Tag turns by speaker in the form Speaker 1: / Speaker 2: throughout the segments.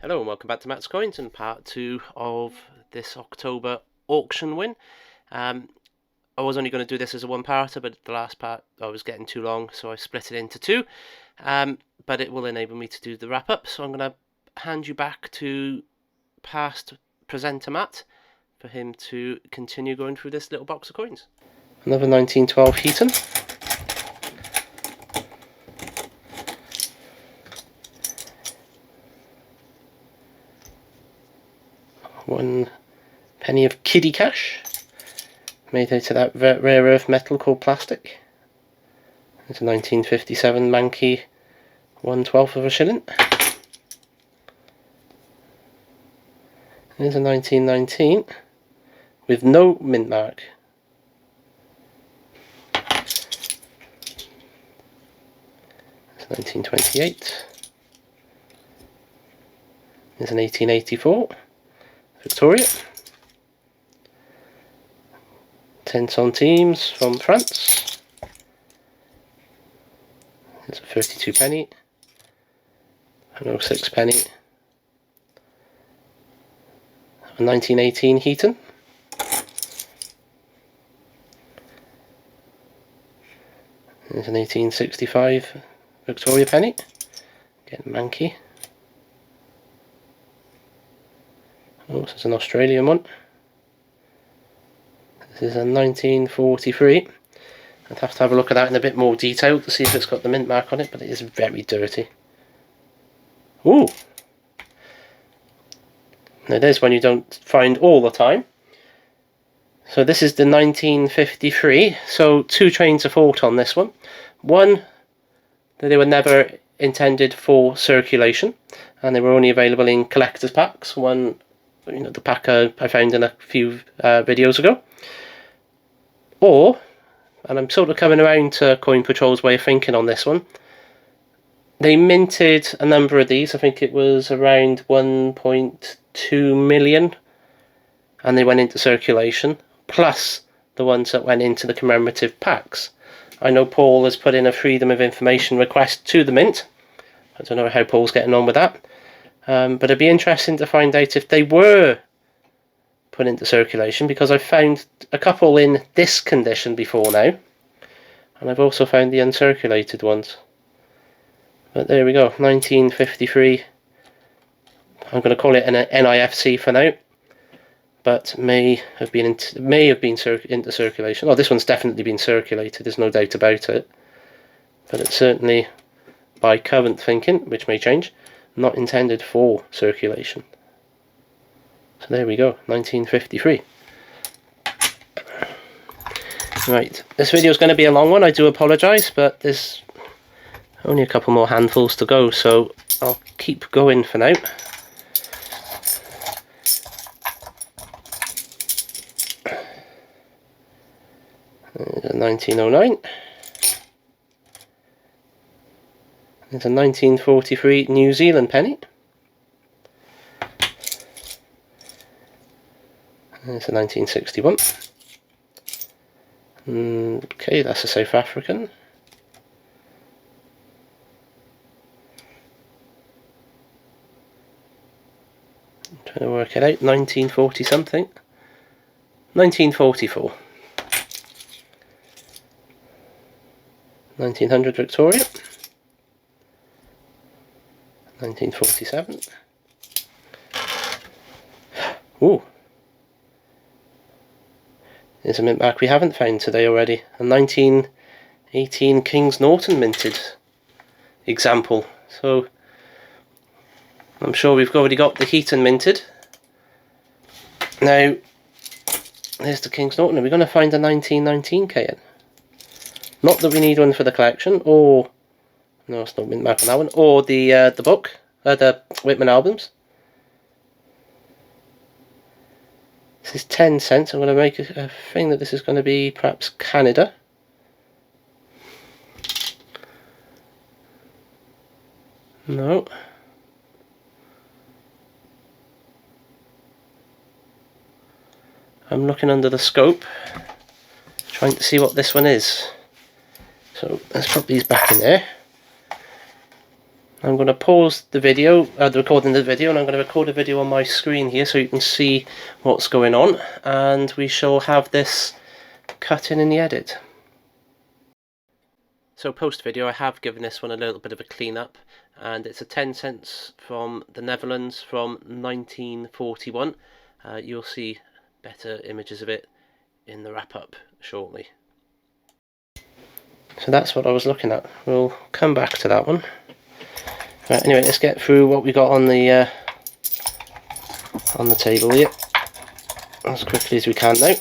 Speaker 1: Hello and welcome back to Matt's Coins and part 2 of this October auction win. I was only going to do this as a one-parter, but the last part I was getting too long, so I split it into two. But it will enable me to do the wrap-up, so I'm going to hand you back to past presenter Matt for him to continue going through this little box of coins. Another 1912 Heaton. One penny of kiddie cash, made out of that rare earth metal called plastic. It's a 1957 Mankey 1/12 of a shilling. Here's a 1919 with no mint mark. It's 1928. Here's an 1884 Victoria. 10 centimes from France. It's a 32 penny. An 06 penny. A 1918 Heaton. There's an 1865 Victoria penny. Again, Mankey. Oh, this is an Australian one. This is a 1943. I'd have to have a look at that in a bit more detail to see if it's got the mint mark on it, but it is very dirty. Ooh! Now there's one you don't find all the time. So this is the 1953. So two trains of thought on this one. One, that they were never intended for circulation, and they were only available in collector's packs. One, the pack I found in a few videos ago. Or, and I'm sort of coming around to Coin Patrol's way of thinking on this one, they minted a number of these. I think it was around 1.2 million, and they went into circulation, plus the ones that went into the commemorative packs. I know Paul has put in a Freedom of Information request to the mint. I don't know how Paul's getting on with that. But it'd be interesting to find out if they were put into circulation, because I've found a couple in this condition before now, and I've also found the uncirculated ones. But there we go, 1953. I'm going to call it an NIFC for now, but may have been into circulation. Oh, this one's definitely been circulated. There's no doubt about it. But it's certainly, by current thinking, which may change, not intended for circulation. So there we go, 1953. Right, this video is going to be a long one, I do apologise, but there's only a couple more handfuls to go, so I'll keep going for now. There's a 1909. There's a 1943 New Zealand penny. There's a 1961. Okay, that's a South African. I'm trying to work it out. 1940 something. 1944. 1900 Victoria. 1947. Ooh. There's a mint mark we haven't found today already. A 1918 Kings Norton minted example. So I'm sure we've already got the Heaton minted. Now, there's the Kings Norton. Are we going to find a 1919 KN? Not that we need one for the collection, or no, it's not mint mark on that one. Or the book, the Whitman albums. This is 10 cents. I'm going to make a thing that this is going to be perhaps Canada. No. I'm looking under the scope, trying to see what this one is. So let's put these back in there. I'm going to pause the video, the recording of the video, and I'm going to record a video on my screen here so you can see what's going on, and we shall have this cut in the edit. So post video, I have given this one a little bit of a clean up, and it's a 10 cents from the Netherlands from 1941. You'll see better images of it in the wrap-up shortly. So that's what I was looking at. We'll come back to that one. Right, anyway, let's get through what we got on the table here as quickly as we can now.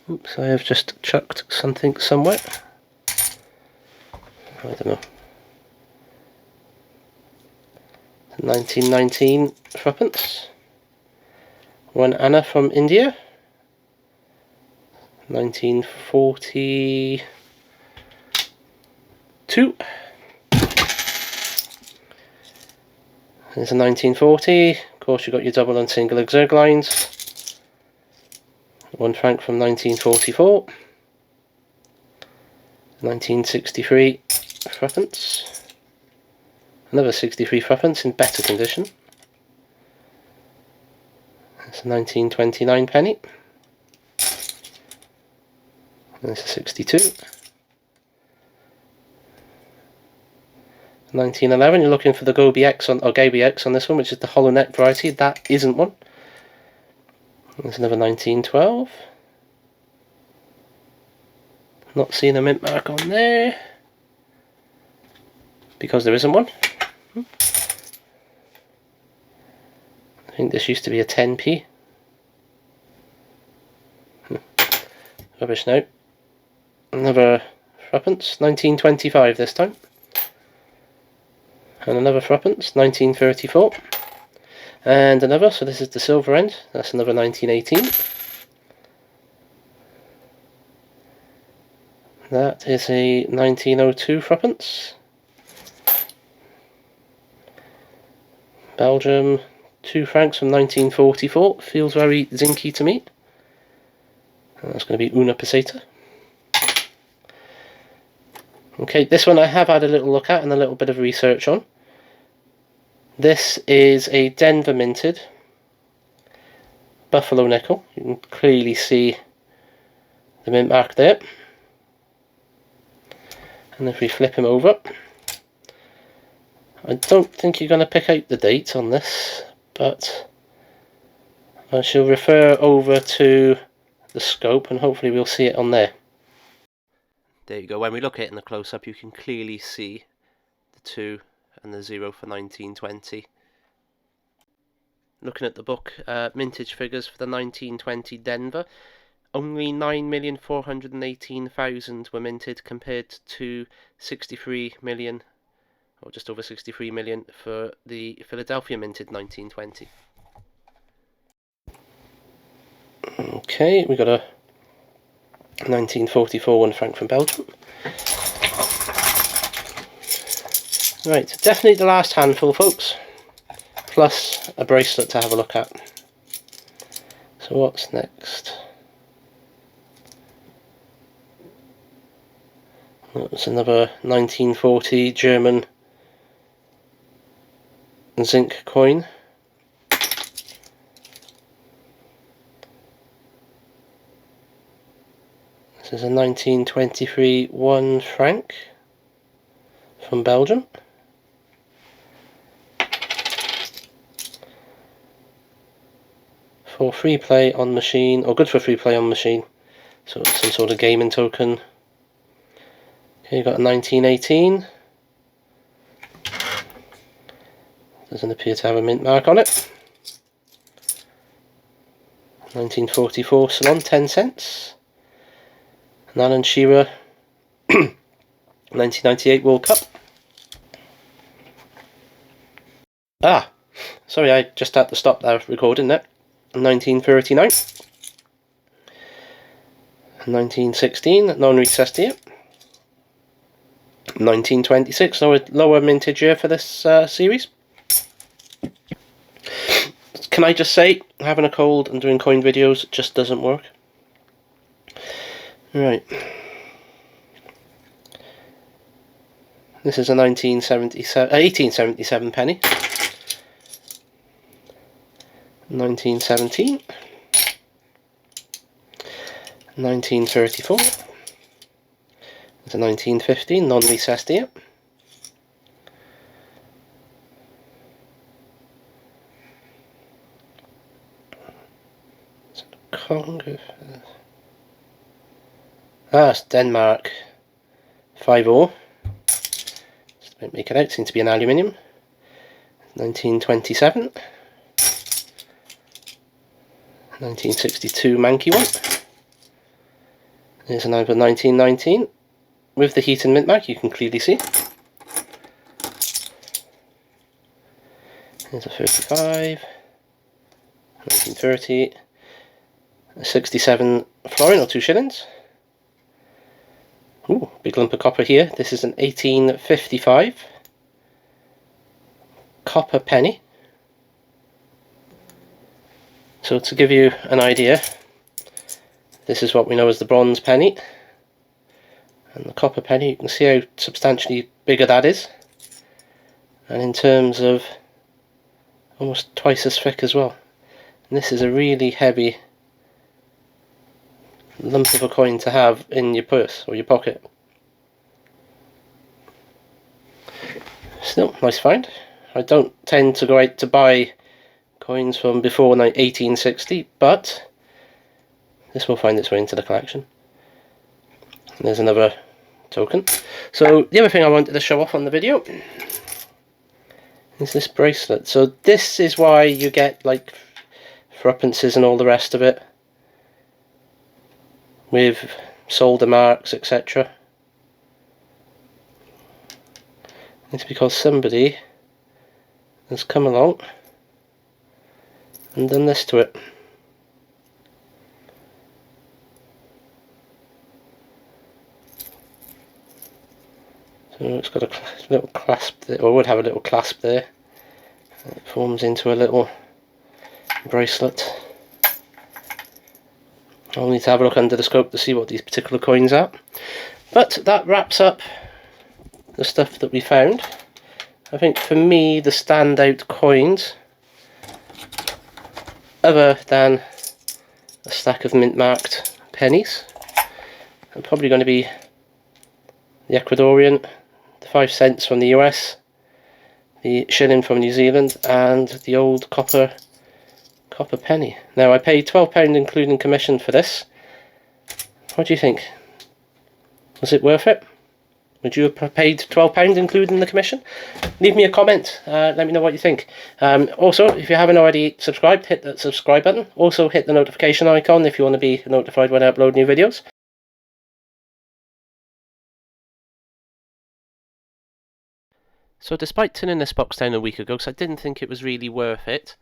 Speaker 1: Oops, I have just chucked something somewhere. I don't know. 1919 threepence. One Anna from India. 1942. There's a 1940. Of course, you've got your double and single exerg lines. 1 franc from 1944. 1963 threepence. Another 63 threepence in better condition. It's a 1929 penny. And it's a 62. 1911, you're looking for the Gobi X on, or Gaby X on this one, which is the hollow neck variety. That isn't one. There's another 1912. Not seeing a mint mark on there, because there isn't one. I think this used to be a 10p. Rubbish now. Another threepence, 1925 this time. And another threepence, 1934. And another, so this is the silver end, that's another 1918. That is a 1902 threepence. Belgium, 2 francs from 1944. Feels very zinky to me. And that's going to be una peseta. Okay, this one I have had a little look at and a little bit of research on. This is a Denver minted buffalo nickel. You can clearly see the mint mark there. And if we flip him over, I don't think you're going to pick out the date on this, but I shall refer over to the scope and hopefully we'll see it on there. There you go. When we look at it in the close-up, you can clearly see the 2 and the 0 for 1920. Looking at the book, mintage figures for the 1920 Denver, only 9,418,000 were minted compared to 63 million, or just over 63 million for the Philadelphia minted 1920. Okay, we got a 1944 1 franc from Belgium. Right, definitely the last handful, folks, plus a bracelet to have a look at. So what's next? That's another 1940 German zinc coin. This is a 1923 1 franc from Belgium. For free play on machine, or good for free play on machine, so it's some sort of gaming token. Okay, you've got a 1918. Doesn't appear to have a mint mark on it. 1944 Salon, 10 cents. An Alan Shearer 1998 World Cup. Ah, sorry, I just had to stop that recording there. 1939. 1916, non-recessed here. 1926, lower mintage year for this series. Can I just say, having a cold and doing coin videos just doesn't work. Right. This is a 1877 penny. 1917. 1934. There's a 1915, non-recessed here. Congo. It's Denmark. 5-0. Just don't make it out, seems to be an aluminium. 1927. 1962 Mankey one. Here's another 1919. With the heat and mint mark, you can clearly see. Here's a 35. 1930. A 67 florin, or 2 shillings. Ooh, big lump of copper here. This is an 1855 copper penny. So to give you an idea, this is what we know as the bronze penny. And the copper penny, you can see how substantially bigger that is. And in terms of almost twice as thick as well. And this is a really heavy lump of a coin to have in your purse or your pocket. Still, nice find. I don't tend to go out to buy coins from before 1860, but this will find its way into the collection. And there's another token. So the other thing I wanted to show off on the video is this bracelet. So this is why you get like threepences and all the rest of it, with solder marks, etc. It's because somebody has come along and done this to it. So it's got a little clasp there, or would have a little clasp there. It forms into a little bracelet. I'll need to have a look under the scope to see what these particular coins are. But that wraps up the stuff that we found. I think for me the standout coins, other than a stack of mint marked pennies, are probably going to be the Ecuadorian, the 5 cents from the US, the shilling from New Zealand, and the old copper penny. Now I paid £12 including commission for this. What do you think? Was it worth it? Would you have paid £12 including the commission? Leave me a comment, let me know what you think. Also, if you haven't already subscribed, hit that subscribe button. Also hit the notification icon if you want to be notified when I upload new videos. So despite turning this box down a week ago, because I didn't think it was really worth it,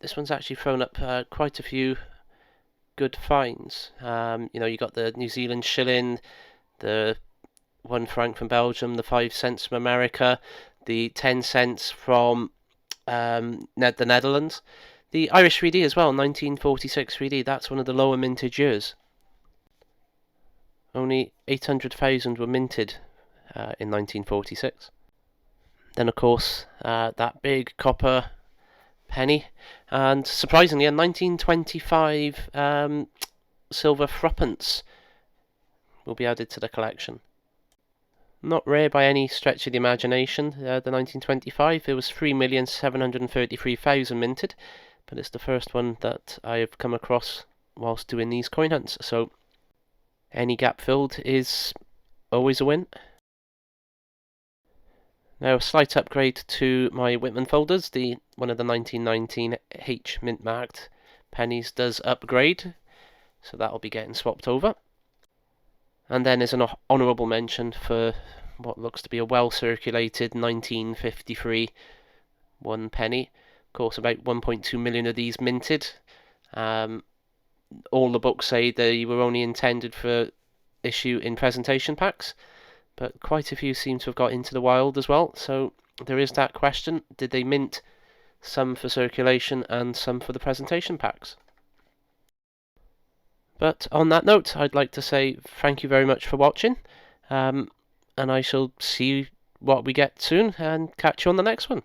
Speaker 1: this one's actually thrown up quite a few good finds. You know, you got the New Zealand shilling, the 1 franc from Belgium, the 5 cents from America, the 10 cents from the Netherlands, the Irish 3D as well, 1946 3D. That's one of the lower mintage years. Only 800,000 were minted in 1946. Then of course that big copper penny, and surprisingly a 1925 silver threepence will be added to the collection. Not rare by any stretch of the imagination. The 1925, there was 3,733,000 minted, but it's the first one that I have come across whilst doing these coin hunts, so any gap filled is always a win. Now a slight upgrade to my Whitman folders. One of the 1919 H mint marked pennies does upgrade, so that'll be getting swapped over. And then there's an honourable mention for what looks to be a well circulated 1953 1 penny. Of course, about 1.2 million of these minted. All the books say they were only intended for issue in presentation packs, but quite a few seem to have got into the wild as well, so there is that question: did they mint some for circulation and some for the presentation packs? But on that note, I'd like to say thank you very much for watching. and I shall see what we get soon and catch you on the next one.